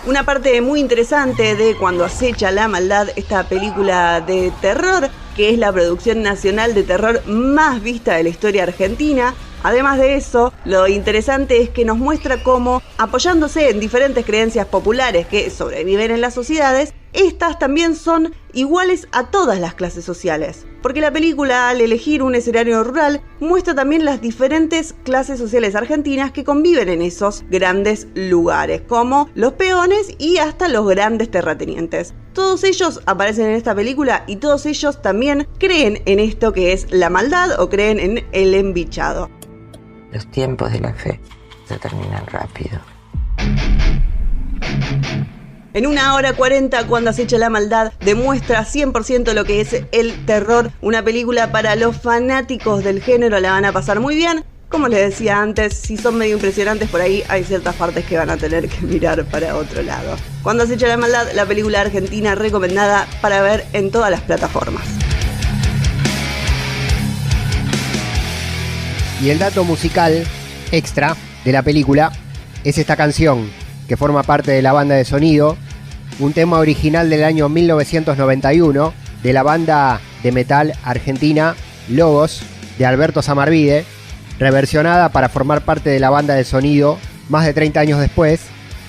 Una parte muy interesante de Cuando acecha la maldad, esta película de terror, que es la producción nacional de terror más vista de la historia argentina. Además de eso, lo interesante es que nos muestra cómo, apoyándose en diferentes creencias populares que sobreviven en las sociedades, estas también son iguales a todas las clases sociales. Porque la película, al elegir un escenario rural, muestra también las diferentes clases sociales argentinas que conviven en esos grandes lugares, como los peones y hasta los grandes terratenientes. Todos ellos aparecen en esta película y todos ellos también creen en esto que es la maldad o creen en el embichado. Los tiempos de la fe se terminan rápido. En 1 hora 40, Cuando acecha la maldad, demuestra 100% lo que es el terror. Una película para los fanáticos del género, la van a pasar muy bien. Como les decía antes, si son medio impresionantes por ahí, hay ciertas partes que van a tener que mirar para otro lado. Cuando acecha la maldad, la película argentina recomendada para ver en todas las plataformas. Y el dato musical extra de la película es esta canción que forma parte de la banda de sonido un tema original del año 1991 de la banda de metal argentina Logos de Alberto Samarvide, reversionada para formar parte de la banda de sonido más de 30 años después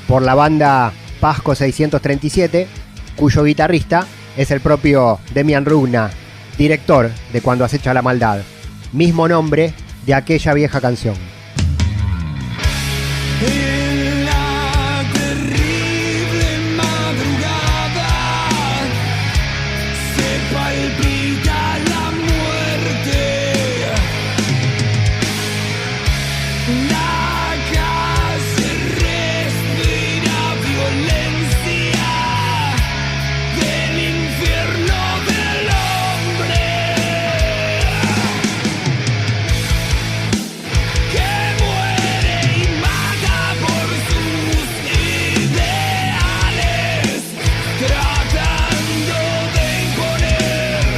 por la banda Pasco 637, cuyo guitarrista es el propio Demian Rugna, director de Cuando acecha la maldad, mismo nombre de aquella vieja canción. En la terrible madrugada se palpita la muerte. La calle respira violencia del infierno del hombre. Que muere y mata por sus ideales, tratando de imponer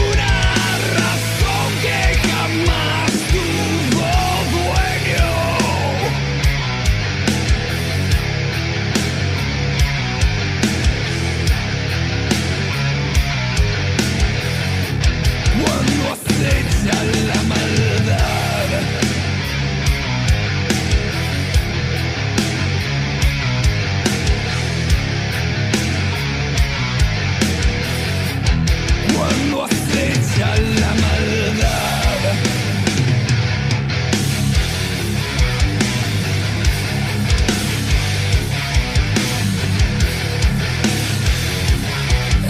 una razón que jamás tuvo dueño. Cuando acecha la maldad, cuando acecha la maldad,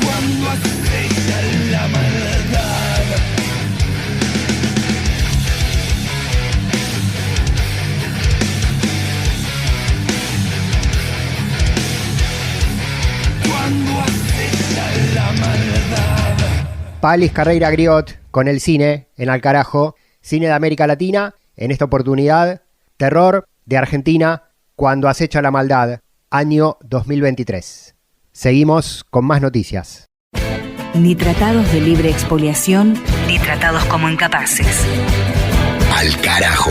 cuando acecha la maldad, cuando acecha la maldad. Palis Carreira Griot con el cine en Al Carajo, cine de América Latina, en esta oportunidad, terror de Argentina, Cuando acecha la maldad, año 2023. Seguimos con más noticias. Ni tratados de libre expoliación, ni tratados como incapaces. Al carajo.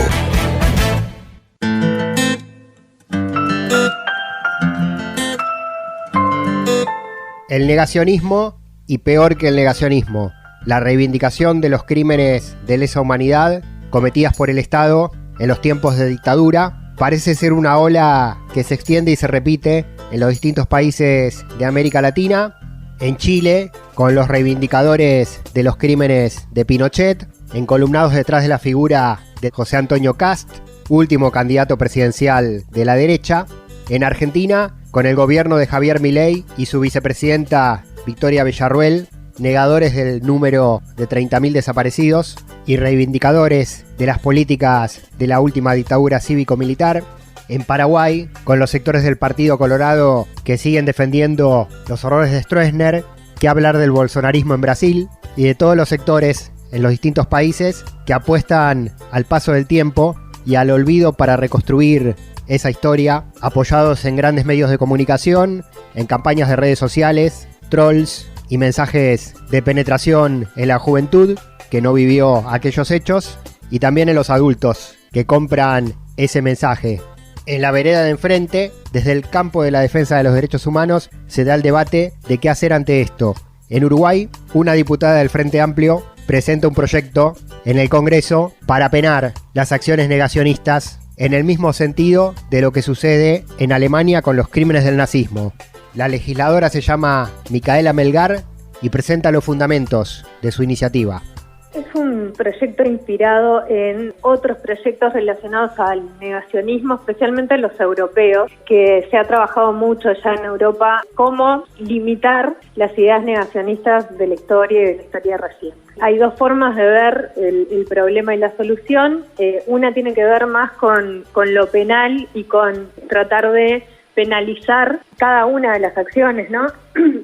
El negacionismo y peor que el negacionismo, la reivindicación de los crímenes de lesa humanidad cometidas por el Estado en los tiempos de dictadura, parece ser una ola que se extiende y se repite en los distintos países de América Latina. En Chile, con los reivindicadores de los crímenes de Pinochet, encolumnados detrás de la figura de José Antonio Kast, último candidato presidencial de la derecha. En Argentina, con el gobierno de Javier Milei y su vicepresidenta Victoria Villarruel, negadores del número de 30.000 desaparecidos y reivindicadores de las políticas de la última dictadura cívico-militar. En Paraguay, con los sectores del Partido Colorado que siguen defendiendo los horrores de Stroessner, que hablar del bolsonarismo en Brasil, y de todos los sectores en los distintos países que apuestan al paso del tiempo y al olvido para reconstruir esa historia, apoyados en grandes medios de comunicación, en campañas de redes sociales, trolls y mensajes de penetración en la juventud que no vivió aquellos hechos, y también en los adultos que compran ese mensaje. En la vereda de enfrente, desde el campo de la defensa de los derechos humanos, se da el debate de qué hacer ante esto. En Uruguay, una diputada del Frente Amplio presenta un proyecto en el Congreso para penar las acciones negacionistas en el mismo sentido de lo que sucede en Alemania con los crímenes del nazismo. La legisladora se llama Micaela Melgar y presenta los fundamentos de su iniciativa. Es un proyecto inspirado en otros proyectos relacionados al negacionismo, especialmente los europeos, que se ha trabajado mucho ya en Europa, cómo limitar las ideas negacionistas de la historia y de la historia reciente. Hay dos formas de ver el problema y la solución. Una tiene que ver más con lo penal y con tratar de penalizar cada una de las acciones, ¿no?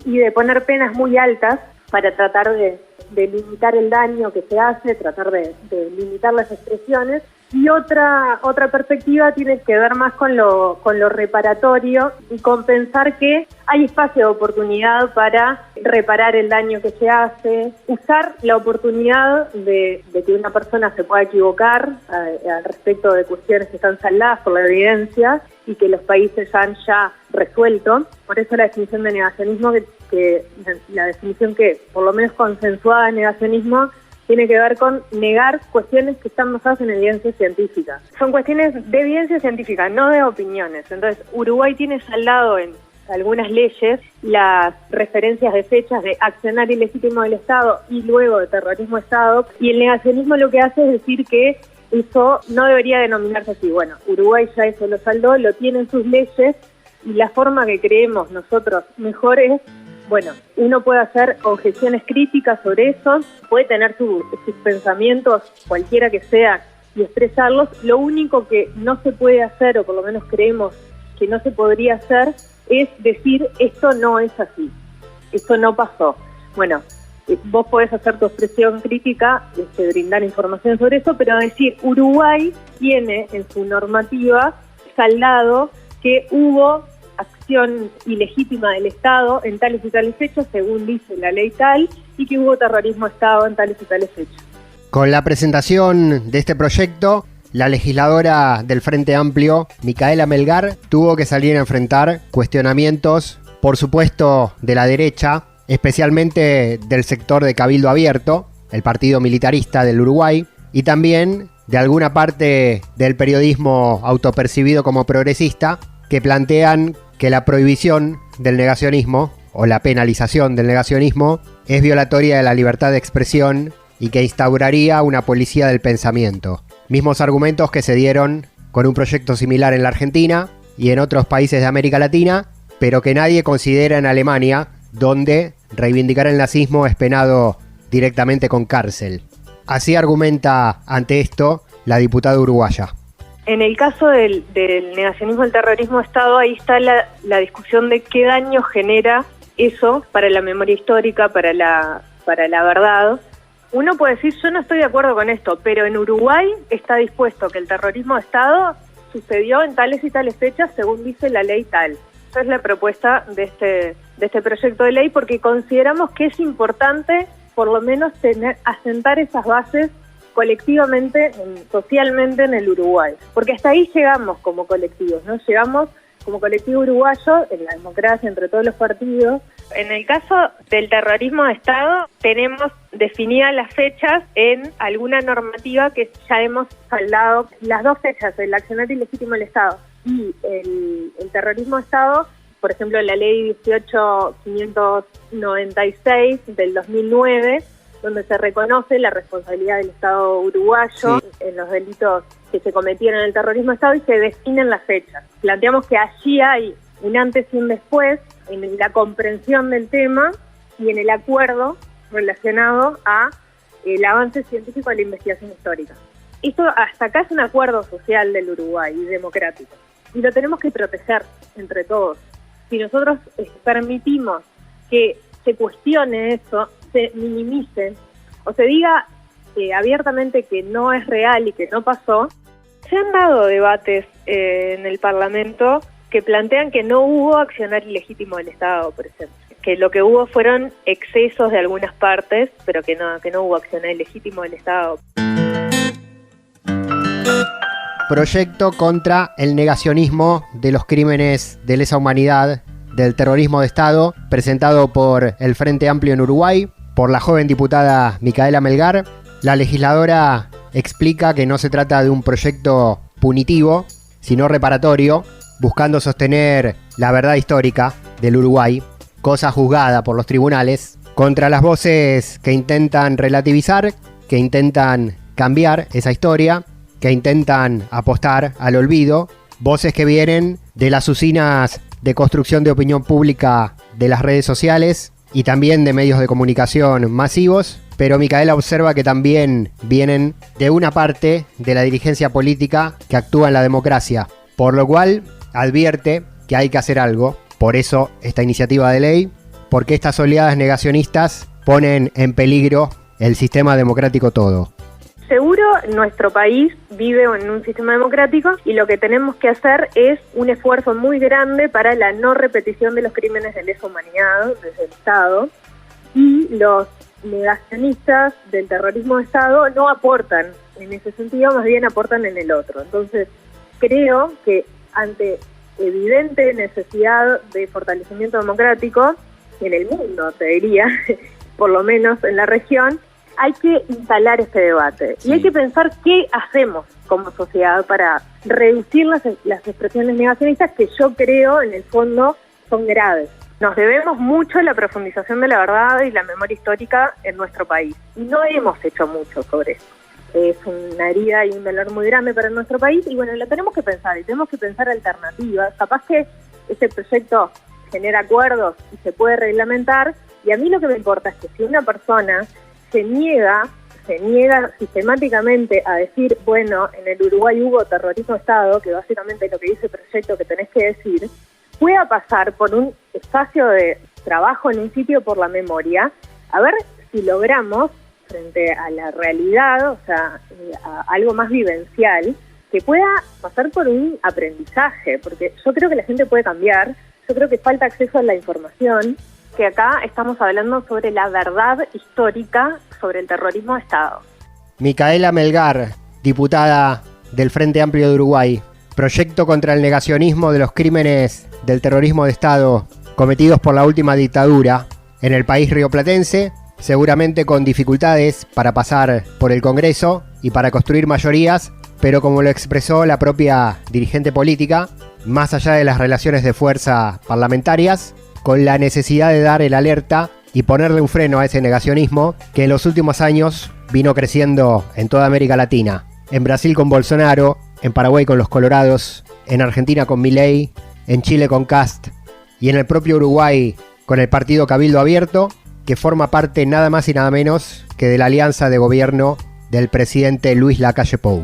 Y de poner penas muy altas para tratar de limitar el daño que se hace, tratar de limitar las expresiones. Y otra perspectiva tiene que ver más con lo reparatorio y con pensar que hay espacio de oportunidad para reparar el daño que se hace, usar la oportunidad de que una persona se pueda equivocar al respecto de cuestiones que están saldadas por la evidencia y que los países han ya resuelto. Por eso la definición de negacionismo, que la definición que por lo menos consensuada de negacionismo, tiene que ver con negar cuestiones que están basadas en evidencia científica. Son cuestiones de evidencia científica, no de opiniones. Entonces, Uruguay tiene saldado en algunas leyes las referencias de fechas de accionar ilegítimo del Estado y luego de terrorismo de Estado, y el negacionismo lo que hace es decir que eso no debería denominarse así. Bueno, Uruguay ya eso lo saldó, lo tiene en sus leyes, y la forma que creemos nosotros mejor es, bueno, uno puede hacer objeciones críticas sobre eso, puede tener sus pensamientos, cualquiera que sea, y expresarlos. Lo único que no se puede hacer, o por lo menos creemos que no se podría hacer, es decir, esto no es así, esto no pasó. Bueno, vos podés hacer tu expresión crítica, brindar información sobre eso, pero decir, Uruguay tiene en su normativa saldado que hubo acción ilegítima del Estado en tales y tales fechas, según dice la ley tal, y que hubo terrorismo de Estado en tales y tales fechas. Con la presentación de este proyecto, la legisladora del Frente Amplio, Micaela Melgar, tuvo que salir a enfrentar cuestionamientos, por supuesto, de la derecha, especialmente del sector de Cabildo Abierto, el partido militarista del Uruguay, y también de alguna parte del periodismo autopercibido como progresista, que plantean que la prohibición del negacionismo o la penalización del negacionismo es violatoria de la libertad de expresión y que instauraría una policía del pensamiento. Mismos argumentos que se dieron con un proyecto similar en la Argentina y en otros países de América Latina, pero que nadie considera en Alemania, donde reivindicar el nazismo es penado directamente con cárcel. Así argumenta ante esto la diputada uruguaya. En el caso del negacionismo del terrorismo de Estado, ahí está la discusión de qué daño genera eso para la memoria histórica, para la verdad. Uno puede decir, yo no estoy de acuerdo con esto, pero en Uruguay está dispuesto que el terrorismo de Estado sucedió en tales y tales fechas, según dice la ley tal. Esa es la propuesta de este proyecto de ley, porque consideramos que es importante, por lo menos, asentar esas bases colectivamente, socialmente en el Uruguay. Porque hasta ahí llegamos como colectivos, ¿no? Llegamos como colectivo uruguayo en la democracia entre todos los partidos. En el caso del terrorismo de Estado, tenemos definidas las fechas en alguna normativa que ya hemos saldado. Las dos fechas, el accionar ilegítimo del Estado y el terrorismo de Estado, por ejemplo, la ley 18.596 del 2009, donde se reconoce la responsabilidad del Estado uruguayo en los delitos que se cometieron en el terrorismo de Estado y se definen las fechas. Planteamos que allí hay un antes y un después en la comprensión del tema y en el acuerdo relacionado a el avance científico de la investigación histórica. Esto hasta acá es un acuerdo social del Uruguay y democrático, y lo tenemos que proteger entre todos. Si nosotros permitimos que se cuestione eso, se minimice o se diga abiertamente que no es real y que no pasó, se han dado debates en el Parlamento que plantean que no hubo accionar ilegítimo del Estado, por ejemplo, que lo que hubo fueron excesos de algunas partes, pero que no hubo accionar ilegítimo del Estado. Proyecto contra el negacionismo de los crímenes de lesa humanidad del terrorismo de Estado, presentado por el Frente Amplio en Uruguay, por la joven diputada Micaela Melgar. La legisladora explica que no se trata de un proyecto punitivo, sino reparatorio, buscando sostener la verdad histórica del Uruguay, cosa juzgada por los tribunales, contra las voces que intentan relativizar, que intentan cambiar esa historia, que intentan apostar al olvido, voces que vienen de las usinas de construcción de opinión pública de las redes sociales y también de medios de comunicación masivos, pero Micaela observa que también vienen de una parte de la dirigencia política que actúa en la democracia, por lo cual advierte que hay que hacer algo. Por eso esta iniciativa de ley, porque estas oleadas negacionistas ponen en peligro el sistema democrático todo. Seguro nuestro país vive en un sistema democrático y lo que tenemos que hacer es un esfuerzo muy grande para la no repetición de los crímenes de lesa humanidad desde el Estado, y los negacionistas del terrorismo de Estado no aportan en ese sentido, más bien aportan en el otro. Entonces, creo que ante evidente necesidad de fortalecimiento democrático en el mundo, te diría, por lo menos en la región, hay que instalar este debate y hay que pensar qué hacemos como sociedad para reducir las expresiones negacionistas, que yo creo en el fondo son graves. Nos debemos mucho a la profundización de la verdad y la memoria histórica en nuestro país y no hemos hecho mucho sobre eso. Es una herida y un dolor muy grande para nuestro país y bueno, lo tenemos que pensar y tenemos que pensar alternativas. Capaz que este proyecto genera acuerdos y se puede reglamentar, y a mí lo que me importa es que si una persona se niega sistemáticamente a decir, bueno, en el Uruguay hubo terrorismo de Estado, que básicamente es lo que dice el proyecto que tenés que decir, pueda pasar por un espacio de trabajo en un sitio por la memoria, a ver si logramos, frente a la realidad, o sea, a algo más vivencial, que pueda pasar por un aprendizaje, porque yo creo que la gente puede cambiar, yo creo que falta acceso a la información, que acá estamos hablando sobre la verdad histórica sobre el terrorismo de Estado. Micaela Melgar, diputada del Frente Amplio de Uruguay. Proyecto contra el negacionismo de los crímenes del terrorismo de Estado cometidos por la última dictadura en el país rioplatense, seguramente con dificultades para pasar por el Congreso y para construir mayorías, pero como lo expresó la propia dirigente política, más allá de las relaciones de fuerza parlamentarias, con la necesidad de dar el alerta y ponerle un freno a ese negacionismo que en los últimos años vino creciendo en toda América Latina. En Brasil con Bolsonaro, en Paraguay con los Colorados, en Argentina con Milei, en Chile con Kast y en el propio Uruguay con el partido Cabildo Abierto, que forma parte nada más y nada menos que de la alianza de gobierno del presidente Luis Lacalle Pou.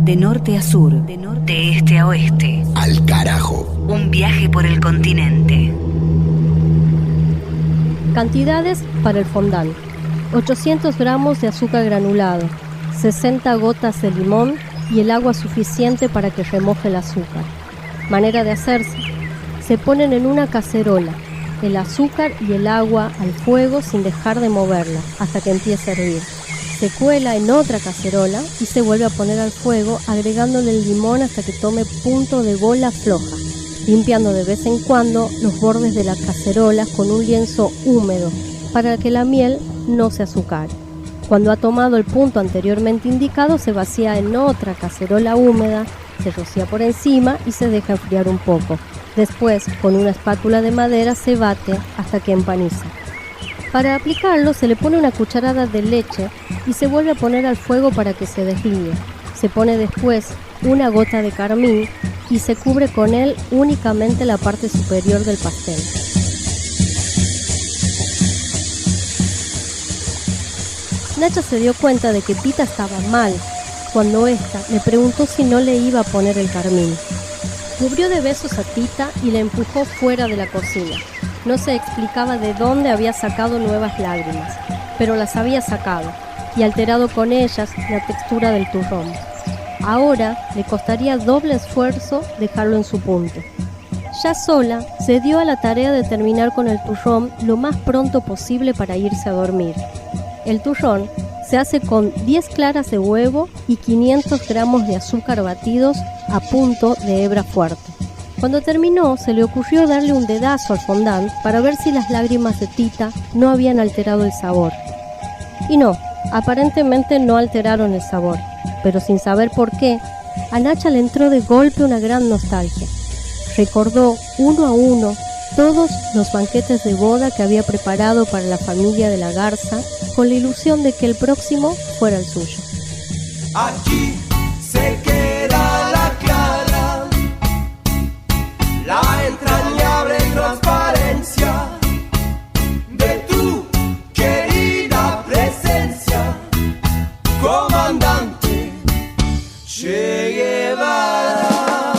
De norte a sur, de este a oeste. Al carajo. Un viaje por el continente. Cantidades para el fondant: 800 gramos de azúcar granulado, 60 gotas de limón y el agua suficiente para que remoje el azúcar. Manera de hacerse: se ponen en una cacerola el azúcar y el agua al fuego sin dejar de moverla hasta que empiece a hervir. Se cuela en otra cacerola y se vuelve a poner al fuego, agregándole el limón hasta que tome punto de bola floja, limpiando de vez en cuando los bordes de la cacerola con un lienzo húmedo para que la miel no se azucare. Cuando ha tomado el punto anteriormente indicado, se vacía en otra cacerola húmeda, se rocía por encima y se deja enfriar un poco. Después, con una espátula de madera, se bate hasta que empaniza. Para aplicarlo, se le pone una cucharada de leche y se vuelve a poner al fuego para que se desligue. Se pone después una gota de carmín y se cubre con él únicamente la parte superior del pastel. Nacha se dio cuenta de que Tita estaba mal cuando ésta le preguntó si no le iba a poner el carmín. Cubrió de besos a Tita y la empujó fuera de la cocina. No se explicaba de dónde había sacado nuevas lágrimas, pero las había sacado y alterado con ellas la textura del turrón. Ahora le costaría doble esfuerzo dejarlo en su punto. Ya sola, se dio a la tarea de terminar con el turrón lo más pronto posible para irse a dormir. El turrón se hace con 10 claras de huevo y 500 gramos de azúcar batidos a punto de hebra fuerte. Cuando terminó, se le ocurrió darle un dedazo al fondant para ver si las lágrimas de Tita no habían alterado el sabor. Y no, aparentemente no alteraron el sabor, pero sin saber por qué, a Nacha le entró de golpe una gran nostalgia. Recordó uno a uno todos los banquetes de boda que había preparado para la familia de la Garza, con la ilusión de que el próximo fuera el suyo. Aquí se queda la clara, la entrañable transparencia de tu querida presencia, comandante Che Guevara.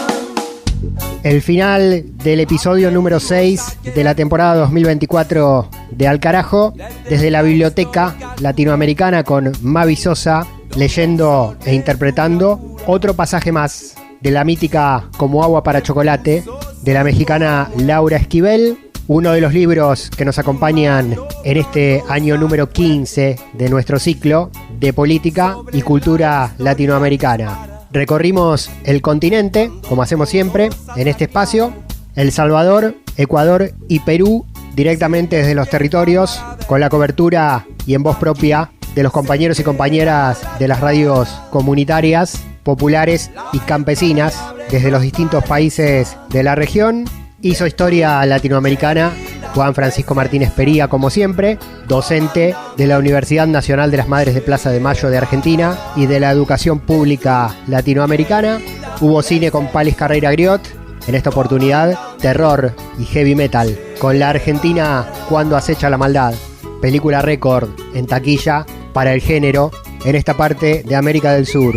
el final del episodio número 6 de la temporada 2024 de Al Carajo, desde la Biblioteca Latinoamericana con Mavi Sosa, leyendo e interpretando otro pasaje más de la mítica Como agua para chocolate, de la mexicana Laura Esquivel, uno de los libros que nos acompañan en este año número 15 de nuestro ciclo de política y cultura latinoamericana. Recorrimos el continente, como hacemos siempre, en este espacio, El Salvador, Ecuador y Perú, directamente desde los territorios, con la cobertura y en voz propia de los compañeros y compañeras de las radios comunitarias, populares y campesinas, desde los distintos países de la región. Hizo historia latinoamericana Juan Francisco Martínez Pería, como siempre, docente de la Universidad Nacional de las Madres de Plaza de Mayo de Argentina y de la Educación Pública Latinoamericana. Hubo cine con Palis Carreira Griot, en esta oportunidad terror y heavy metal, con La Argentina cuando acecha la maldad, película récord en taquilla para el género en esta parte de América del Sur.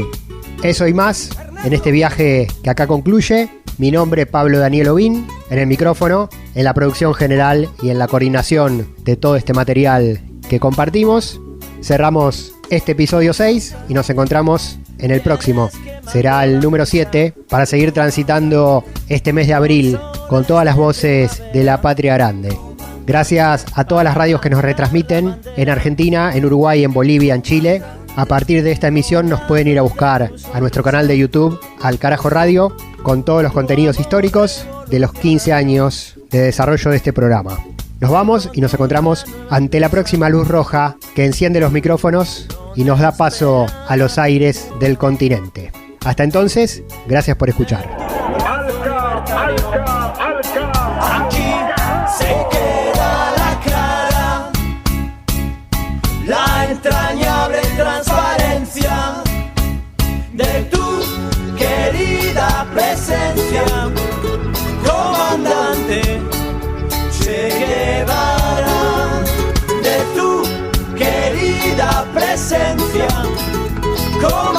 Eso y más en este viaje que acá concluye. Mi nombre es Pablo Daniel Ovín, en el micrófono, en la producción general y en la coordinación de todo este material que compartimos. Cerramos este episodio 6 y nos encontramos en el próximo. Será el número 7 para seguir transitando este mes de abril con todas las voces de la patria grande. Gracias a todas las radios que nos retransmiten en Argentina, en Uruguay, en Bolivia, en Chile. A partir de esta emisión nos pueden ir a buscar a nuestro canal de YouTube, Al Carajo Radio, con todos los contenidos históricos de los 15 años de desarrollo de este programa. Nos vamos y nos encontramos ante la próxima luz roja que enciende los micrófonos y nos da paso a los aires del continente. Hasta entonces, gracias por escuchar. Aquí se queda la clara, la entrañable transparencia de tu querida presencia, comandante Che Guevara, de tu querida presencia, comandante.